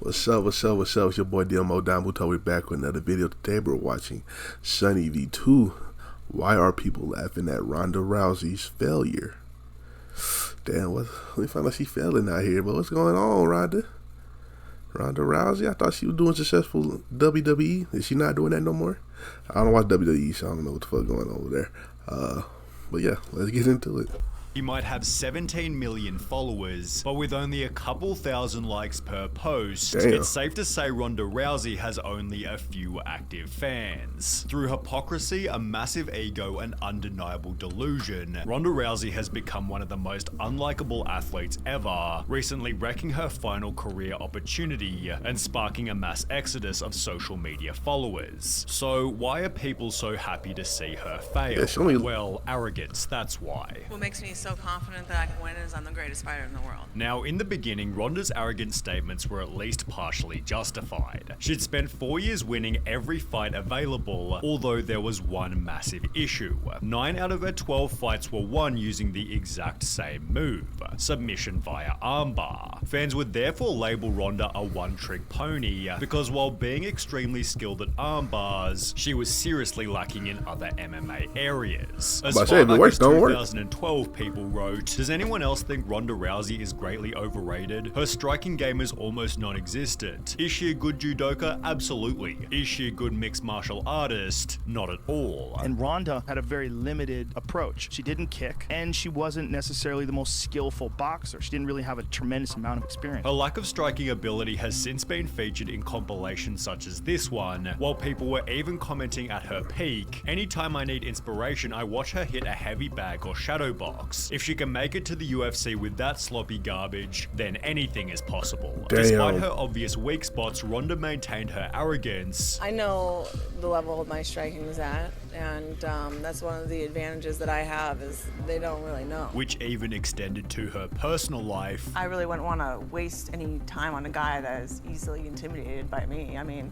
What's up, what's up, what's up? It's your boy Domuto. We're back with another video. Today we're watching SunnyV2. Why are people laughing at Ronda Rousey's failure? Damn, let me find out she failing out here, but what's going on, Ronda? Ronda Rousey? I thought she was doing successful WWE. Is she not doing that no more? I don't watch WWE, so I don't know what the fuck going on over there. But yeah, let's get into it. He might have 17 million followers, but with only a couple thousand likes per post, it's safe to say Ronda Rousey has only a few active fans. Through hypocrisy, a massive ego, and undeniable delusion, Ronda Rousey has become one of the most unlikable athletes ever, recently wrecking her final career opportunity and sparking a mass exodus of social media followers. So why are people so happy to see her fail? Well, arrogance, that's why. What makes me so confident that I can win is I'm the greatest fighter in the world. Now, in the beginning, Ronda's arrogant statements were at least partially justified. She'd spent 4 years winning every fight available, although there was one massive issue. 9 out of her 12 fights were won using the exact same move, submission via armbar. Fans would therefore label Ronda a one-trick pony, because while being extremely skilled at armbars, she was seriously lacking in other MMA areas. As far back as 2012, people wrote, "Does anyone else think Ronda Rousey is greatly overrated? Her striking game is almost non-existent. Is she a good judoka? Absolutely. Is she a good mixed martial artist? Not at all." And Ronda had a very limited approach. She didn't kick, and she wasn't necessarily the most skillful boxer. She didn't really have a tremendous amount of experience. Her lack of striking ability has since been featured in compilations such as this one, while people were even commenting at her peak, "Anytime I need inspiration, I watch her hit a heavy bag or shadow box. If she can make it to the UFC with that sloppy garbage, then anything is possible." Damn. Despite her obvious weak spots, Ronda maintained her arrogance. I know the level of my striking is at, and that's one of the advantages that I have is they don't really know. Which even extended to her personal life. I really wouldn't want to waste any time on a guy that is easily intimidated by me. I mean,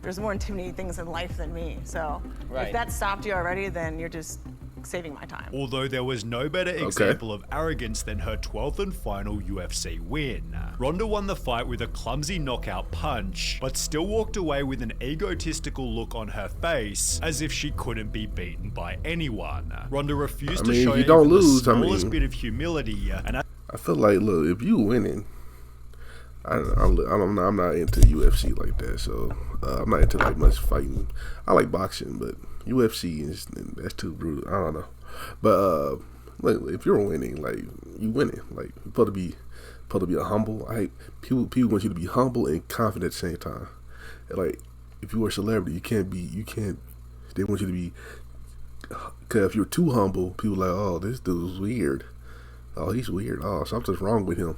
there's more intimidating things in life than me, so if that stopped you already, then you're just saving my time. Although there was no better example of arrogance than her 12th and final UFC win. Ronda won the fight with a clumsy knockout punch, but still walked away with an egotistical look on her face, as if she couldn't be beaten by anyone. Ronda refused to show even the smallest bit of humility, and I feel like, look, if you winning, I'm not into UFC like that, so I'm not into like much fighting. I like boxing, but UFC that's too brutal. I don't know, but look, if you're winning, like you winning, like you're supposed to be a humble. I hate people want you to be humble and confident at the same time. Like if you were a celebrity, you can't. They want you to be, because if you're too humble, people are like, oh, this dude's weird. Oh, he's weird. Oh, something's wrong with him.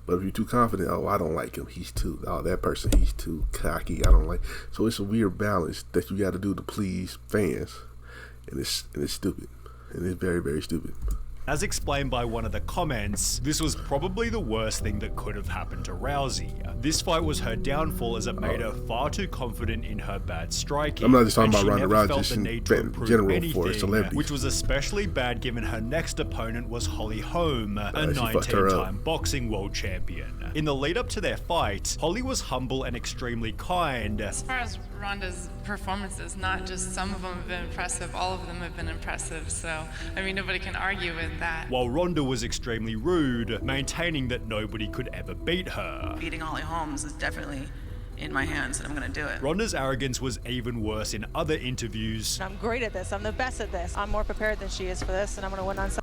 But if you're too confident, oh, I don't like him. He's too, that person, he's too cocky. I don't like. So it's a weird balance that you got to do to please fans, and it's stupid, and it's very, very stupid. as explained by one of the comments, this was probably the worst thing that could have happened to Rousey. This fight was her downfall as it made her far too confident in her bad striking. I'm not just talking about Ronda Rousey, just in general for celebrities. Which was especially bad given her next opponent was Holly Holm, a 19-time boxing world champion. In the lead up to their fight, Holly was humble and extremely kind. As far as Ronda's performances, not just some of them have been impressive, all of them have been impressive, so I mean nobody can argue with that. While Ronda was extremely rude, maintaining that nobody could ever beat her. Beating Holly Holmes is definitely in my hands, and I'm gonna do it. Ronda's arrogance was even worse in other interviews. I'm great at this, I'm the best at this. I'm more prepared than she is for this, and I'm gonna win on Sunday.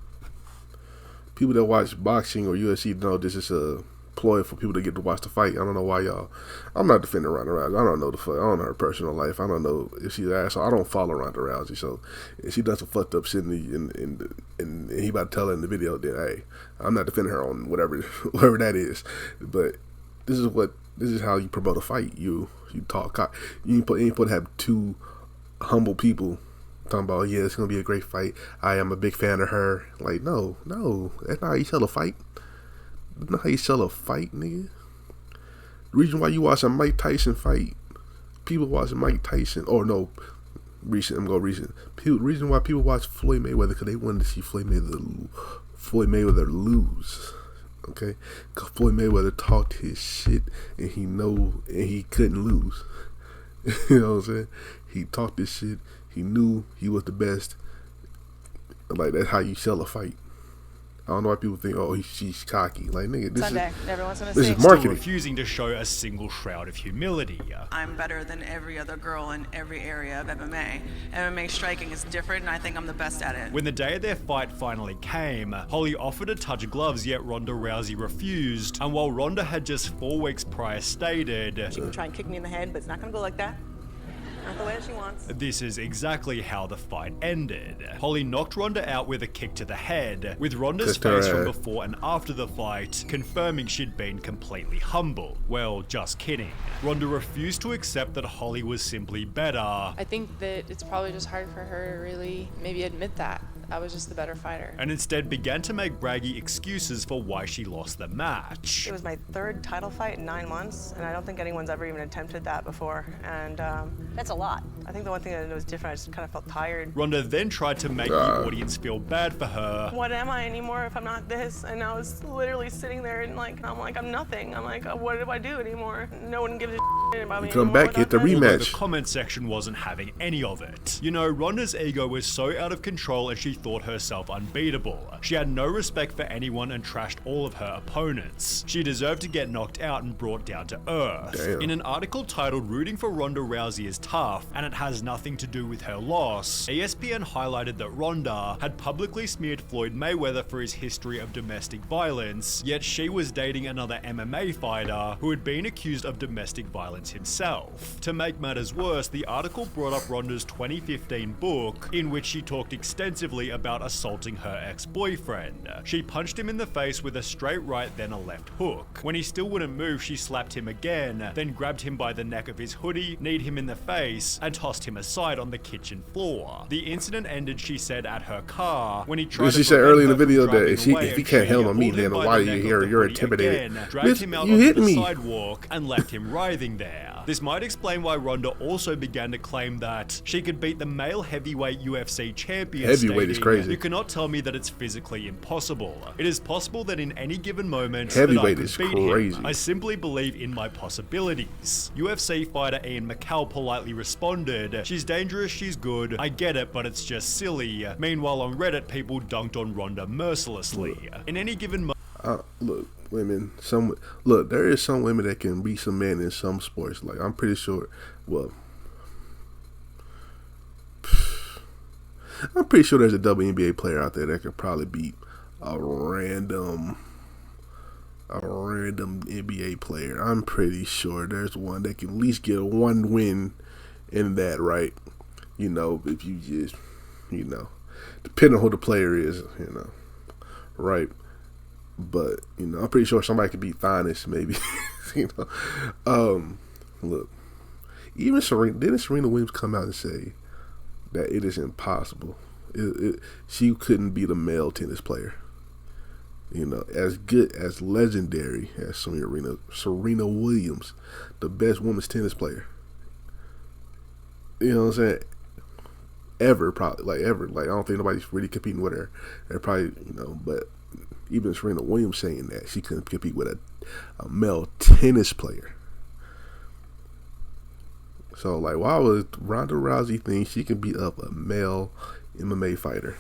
People that watch boxing or UFC know this is a ploy for people to get to watch the fight. I don't know why y'all. I'm not defending Ronda Rousey. I don't know the fuck. I don't know her personal life. I don't know if she's an asshole. I don't follow Ronda Rousey. So if she does some fucked up shit and he about to tell her in the video, then hey, I'm not defending her on whatever that is. But this is how you promote a fight. You talk cock. You ain't supposed to have two humble people talking about, yeah, it's gonna be a great fight. I am a big fan of her. Like, no, that's not how you sell a fight. That's not how you sell a fight, nigga. The reason why you watch a Mike Tyson fight, people watch Mike Tyson, or no, recent. The reason why people watch Floyd Mayweather, because they wanted to see Floyd Mayweather lose. Okay, cause Floyd Mayweather talked his shit, and he couldn't lose. You know what I'm saying? He talked this shit. He knew he was the best. Like, that's how you sell a fight. I don't know why people think, oh, she's cocky. Like, nigga, this is marketing. Refusing to show a single shroud of humility. I'm better than every other girl in every area of MMA. MMA striking is different, and I think I'm the best at it. When the day of their fight finally came, Holly offered to touch gloves, yet Ronda Rousey refused. And while Ronda had just 4 weeks prior stated, she can try and kick me in the head, but it's not gonna go like that. Not the way she wants. This is exactly how the fight ended. Holly knocked Ronda out with a kick to the head, with Ronda's face from before and after the fight confirming she'd been completely humble. Well, just kidding. Ronda refused to accept that Holly was simply better. I think that it's probably just hard for her to really maybe admit that. I was just the better fighter. And instead began to make braggy excuses for why she lost the match. It was my 3rd title fight in 9 months, and I don't think anyone's ever even attempted that before. And that's a lot. I think the one thing that was different, I just kind of felt tired. Ronda then tried to make the audience feel bad for her. What am I anymore if I'm not this? And I was literally sitting there and I'm like, I'm nothing. I'm like, what do I do anymore? No one gives a shit about me come back, hit the rematch. The comment section wasn't having any of it. You know, Ronda's ego was so out of control and she thought herself unbeatable. She had no respect for anyone and trashed all of her opponents. She deserved to get knocked out and brought down to earth. Damn. In an article titled "Rooting for Ronda Rousey is Tough and it has nothing to do with her loss," ESPN highlighted that Ronda had publicly smeared Floyd Mayweather for his history of domestic violence, yet she was dating another MMA fighter who had been accused of domestic violence himself. To make matters worse, the article brought up Ronda's 2015 book, in which she talked extensively about assaulting her ex-boyfriend. She punched him in the face with a straight right, then a left hook. When he still wouldn't move, she slapped him again, then grabbed him by the neck of his hoodie, kneed him in the face, and tossed him aside on the kitchen floor. The incident ended, she said, at her car when he tried to. She said earlier in the video that if he can't handle me, then why are you here? You're intimidated. Dragged him out onto the sidewalk and left him writhing there. This might explain why Ronda also began to claim that she could beat the male heavyweight UFC champion. Heavyweight is crazy. You cannot tell me that it's physically impossible. It is possible that in any given moment heavyweight that I is could beat crazy. him. I simply believe in my possibilities. UFC fighter Ian McCall politely responded, "She's dangerous, she's good. I get it, but it's just silly." Meanwhile, on Reddit, people dunked on Ronda mercilessly. In any given look, women, there is some women that can beat some men in some sports. Like, I'm pretty sure, I'm pretty sure there's a WNBA player out there that could probably beat a random NBA player. I'm pretty sure there's one that can at least get one win in that, right? You know, if you just, depending on who the player is, right? But, I'm pretty sure somebody could beat Finest, maybe. Look, even didn't Serena Williams come out and say that it is impossible? She couldn't beat a male tennis player. As good, as legendary as Serena Williams, the best women's tennis player. You know what I'm saying? Ever, probably, ever. I don't think nobody's really competing with her. They're probably, but even Serena Williams saying that she couldn't compete with a male tennis player. So, why would Ronda Rousey think she can beat up a male MMA fighter?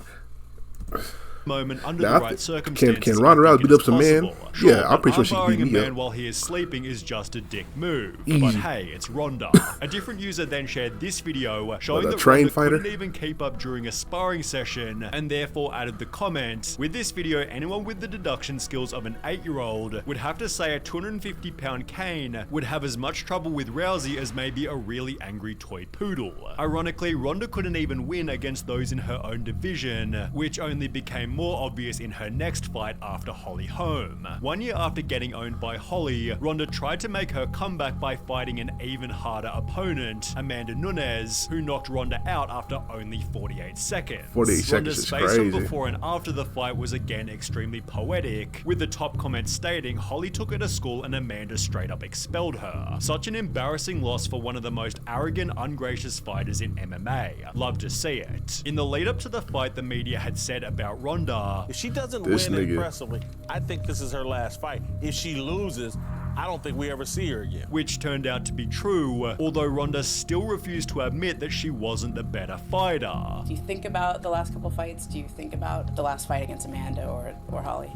Moment under the right circumstances. Can Ronda Rousey beat up some man? Sure, yeah, I'm pretty sure she can beat a me man up. While he is sleeping is just a dick move. Easy. But hey, it's Ronda. A different user then shared this video showing that trained Ronda fighter? couldn't even keep up during a sparring session, and therefore added the comment, "With this video, anyone with the deduction skills of an 8-year-old would have to say a 250-pound cane would have as much trouble with Rousey as maybe a really angry toy poodle." Ironically, Ronda couldn't even win against those in her own division, which only became more obvious in her next fight after Holly Holm. 1 year after getting owned by Holly, Ronda tried to make her comeback by fighting an even harder opponent, Amanda Nunes, who knocked Ronda out after only 48 seconds. 48 seconds Ronda's is face crazy. on before and after the fight was again extremely poetic, with the top comment stating Holly took her to school and Amanda straight up expelled her. Such an embarrassing loss for one of the most arrogant, ungracious fighters in MMA. Love to see it. In the lead up to the fight, the media had said about Ronda Ronda. If she doesn't This win nigga. impressively, I think this is her last fight. If she loses, I don't think we ever see her again. Which turned out to be true, although Ronda still refused to admit that she wasn't the better fighter. Do you think about the last couple fights? Do you think about the last fight against Amanda or Holly?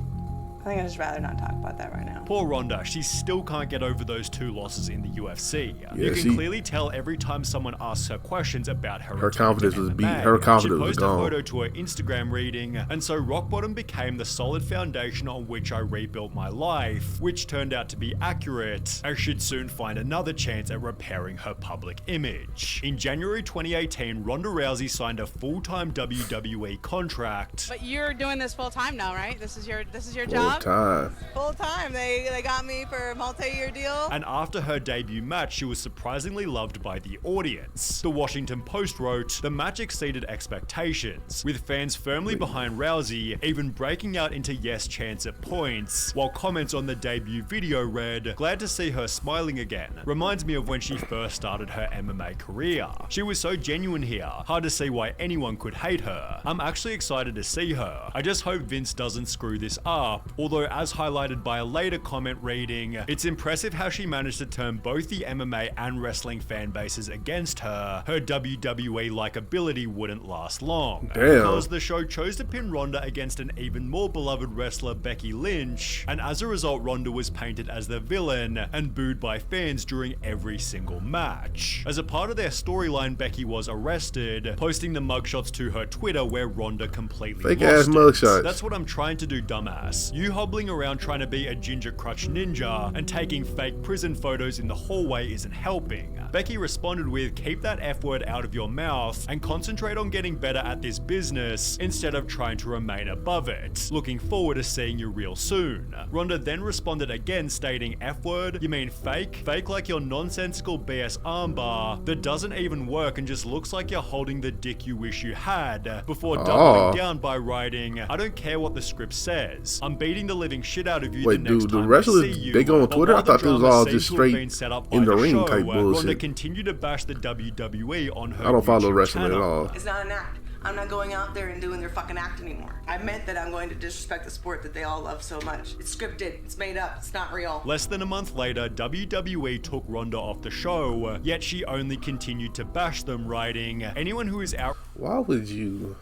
I think I'd just rather not talk about that right now. Poor Ronda, she still can't get over those 2 losses in the UFC. Yeah, You can clearly tell every time someone asks her questions about her confidence was beat. MMA. Her confidence She was posted gone. a photo to her Instagram reading, and so rock bottom became the solid foundation on which I rebuilt my life, which turned out to be accurate, as she'd soon find another chance at repairing her public image. In January 2018, Ronda Rousey signed a full-time WWE contract. But you're doing this full time now, right? This is your Full job? time. Full time. They got me for a multi-year deal. And after her debut match, she was surprisingly loved by the audience. The Washington Post wrote, "The match exceeded expectations, with fans firmly behind Rousey, even breaking out into yes chants at points, while comments on the debut video read, 'Glad to see her smiling again. Reminds me of when she first started her MMA career. She was so genuine here. Hard to see why anyone could hate her. I'm actually excited to see her. I just hope Vince doesn't screw this up,' although as highlighted by a later comment reading, 'It's impressive how she managed to turn both the MMA and wrestling fan bases against her. Her WWE likability wouldn't last long.' Damn. Because the show chose to pin Ronda against an even more beloved wrestler, Becky Lynch, and as a result, Ronda was painted as the villain and booed by fans during every single match. As a part of their storyline, Becky was arrested, posting the mugshots to her Twitter where Ronda completely Fake lost ass it. mugshots. That's what I'm trying to do, dumbass. You hobbling around trying to be a ginger crutch ninja and taking fake prison photos in the hallway isn't helping." Becky responded with, "Keep that F word out of your mouth and concentrate on getting better at this business instead of trying to remain above it. Looking forward to seeing you real soon." Ronda then responded again stating, "F word? You mean fake? Fake like your nonsensical BS armbar that doesn't even work and just looks like you're holding the dick you wish you had," before doubling down by writing, "I don't care what the script says. I'm beating the living shit out of you Wait, the next dude, the time wrestlers, I see you." they go on But Twitter? while I thought the this was drama all seems just to have straight been set up in by the ring show, type Ronda bullshit. continued to bash the WWE on her I don't follow YouTube wrestling at channel. all. It's not an act. I'm not going out there and doing their fucking act anymore. I meant that I'm going to disrespect the sport that they all love so much. It's scripted. It's made up. It's not real. Less than a month later, WWE took Ronda off the show, yet she only continued to bash them, writing, "Anyone who is out..." Why would you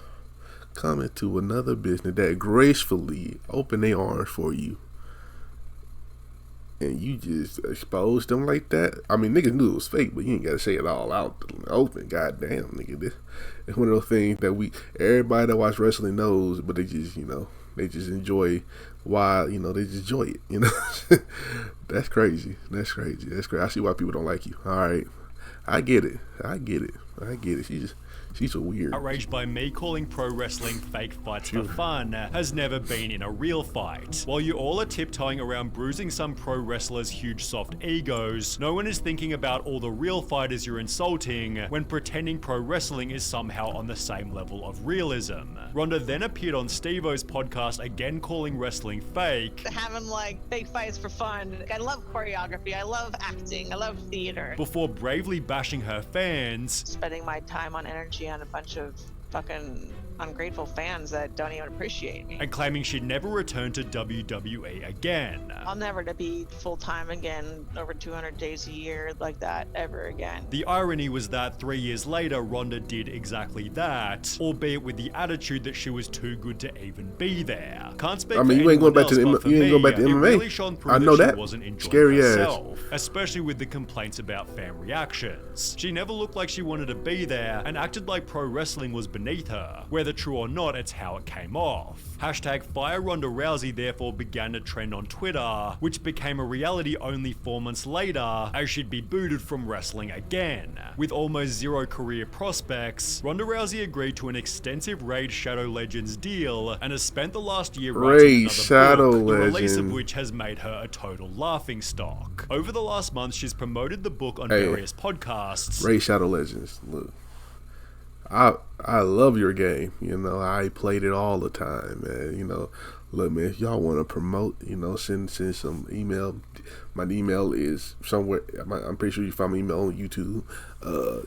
come into another business that gracefully open their arms for you and you just expose them like that? I mean, niggas knew it was fake, but you ain't gotta say it all out in the open. Goddamn, nigga, this it's one of those things that everybody that watch wrestling knows, but they just, they just enjoy why, they just enjoy it, That's crazy. That's crazy. I see why people don't like you. All right, I get it. She's a weird. Outraged by me calling pro wrestling fake fights for fun has never been in a real fight. While you all are tiptoeing around bruising some pro wrestlers' huge soft egos, no one is thinking about all the real fighters you're insulting when pretending pro wrestling is somehow on the same level of realism. Ronda then appeared on Steve-O's podcast again calling wrestling fake. Having like fake fights for fun. I love choreography. I love acting. I love theater. Before bravely bashing her fans. Spending my time on energy on a bunch of fucking ungrateful fans that don't even appreciate me. And claiming she'd never return to WWE again. I'll never to be full-time again over 200 days a year like that ever again. The irony was that 3 years later, Ronda did exactly that, albeit with the attitude that she was too good to even be there. Can't speak. I mean, for you ain't going anyone back to else, but for you ain't going back to me, MMA. It really shone through I know that that. she wasn't enjoying Scary herself, especially with the complaints about fan reactions. She never looked like she wanted to be there and acted like pro wrestling was beneath her. Whether true or not, it's how it came off. Hashtag Fire Ronda Rousey therefore began to trend on Twitter, which became a reality only 4 months later, as she'd be booted from wrestling again. With almost zero career prospects, Ronda Rousey agreed to an extensive Raid Shadow Legends deal and has spent the last year writing another Shadow book, the release of Legends. which has made her a total laughingstock. Over the last month, she's promoted the book on various podcasts. Raid Shadow Legends. Look, I love your game. You know, I played it all the time, man. You know, look, man, if y'all want to promote, you know, send some email. My email is somewhere. I'm pretty sure you find my email on YouTube.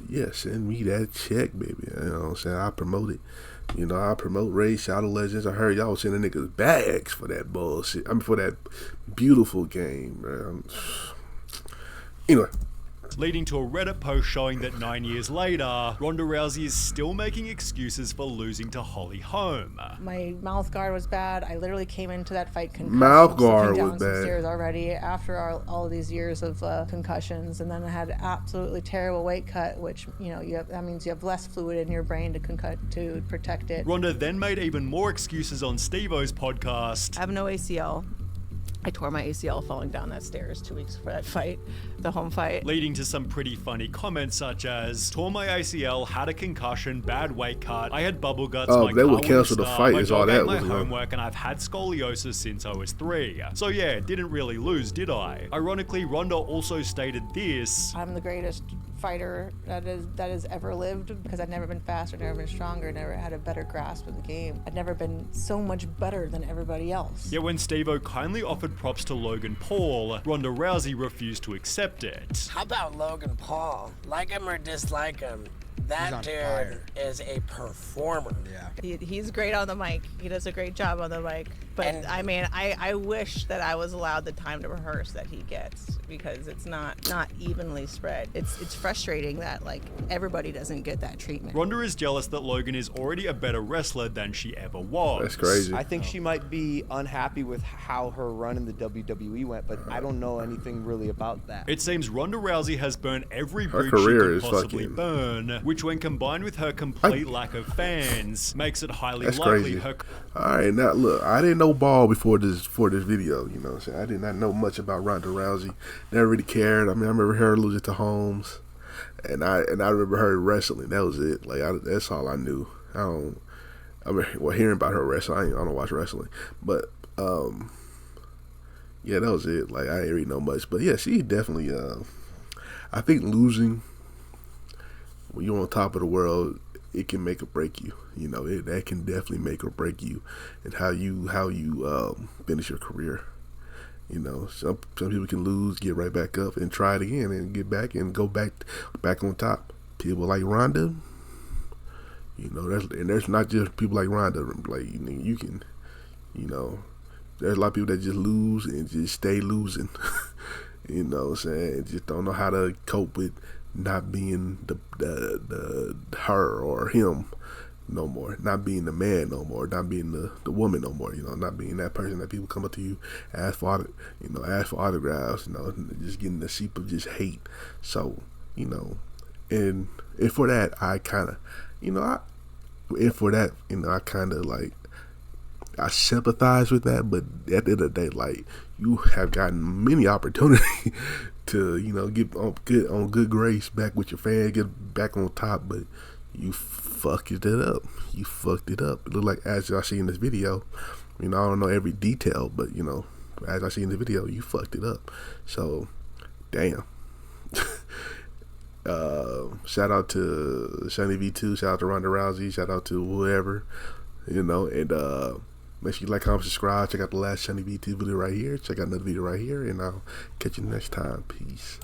Yeah, send me that check, baby. You know what I'm saying? I promote it. You know, I promote Raid Shadow Legends. I heard y'all was sending niggas bags for that bullshit. I mean, for that beautiful game, man. Anyway. Leading to a Reddit post showing that 9 years later, Ronda Rousey is still making excuses for losing to Holly Holm. My mouth guard was bad. I literally came into that fight concussed. Mouth guard down was some bad. stairs already after all of these years of concussions, and then I had absolutely terrible weight cut, which that means you have less fluid in your brain to protect it. Ronda then made even more excuses on Steve-O's podcast. I have no ACL. I tore my ACL falling down that stairs 2 weeks before that fight, the home fight. Leading to some pretty funny comments such as, tore my ACL, had a concussion, bad weight cut, I had bubble guts, my they car would cancel wouldn't the start, fight my is all dog ate that my was homework, and I've had scoliosis since I was 3. So yeah, didn't really lose, did I? Ironically, Ronda also stated this. I'm the greatest fighter that has ever lived because I've never been faster, never been stronger, never had a better grasp of the game. I've never been so much better than everybody else. Yet when Steve-O kindly offered props to Logan Paul, Ronda Rousey refused to accept it. How about Logan Paul? Like him or dislike him, that dude is a performer. Yeah. He's great on the mic. He does a great job on the mic. But I mean, I wish that I was allowed the time to rehearse that he gets, because it's not evenly spread. It's frustrating that like everybody doesn't get that treatment. Ronda is jealous that Logan is already a better wrestler than she ever was. That's crazy. I think she might be unhappy with how her run in the WWE went, but I don't know anything really about that. It seems Ronda Rousey has burned every bridge she career could is possibly fucking- burn, which when combined with her complete lack of fans, makes it highly That's likely crazy. her... Alright, now look, I didn't know ball before this video, you know what I'm saying? I did not know much about Ronda Rousey. Never really cared. I mean, I remember her losing to Holmes, and I remember her wrestling. That was it. Like that's all I knew. Hearing about her wrestling, I don't watch wrestling, but yeah, that was it. Like I didn't really know much, but yeah, she definitely. I think losing when you're on top of the world, it can make or break you. You know, that can definitely make or break you, and how you finish your career. You know, some people can lose, get right back up, and try it again, and get back and go back on top. People like Ronda, you know, there's not just people like Ronda. Like you can, you know, there's a lot of people that just lose and just stay losing. You know what I'm saying? Just don't know how to cope with not being the her or him no more, not being the man no more, not being the woman no more, you know, not being that person that people come up to you, ask for autographs, you know, just getting the seep of just hate. So, you know, and for that I kind of, you know, I kind of like, I sympathize with that, but at the end of the day, like, you have gotten many opportunities to, you know, get on good grace back with your fans, get back on top, but you fucked it up. You fucked it up. It looked like, as I see in this video, you know, I don't know every detail, but, you know, as I see in the video, you fucked it up. So, damn. Shout out to SunnyV2, shout out to Ronda Rousey, shout out to whoever, you know, and make sure you like, comment, subscribe. Check out the last SunnyV2 video right here. Check out another video right here, and I'll catch you next time. Peace.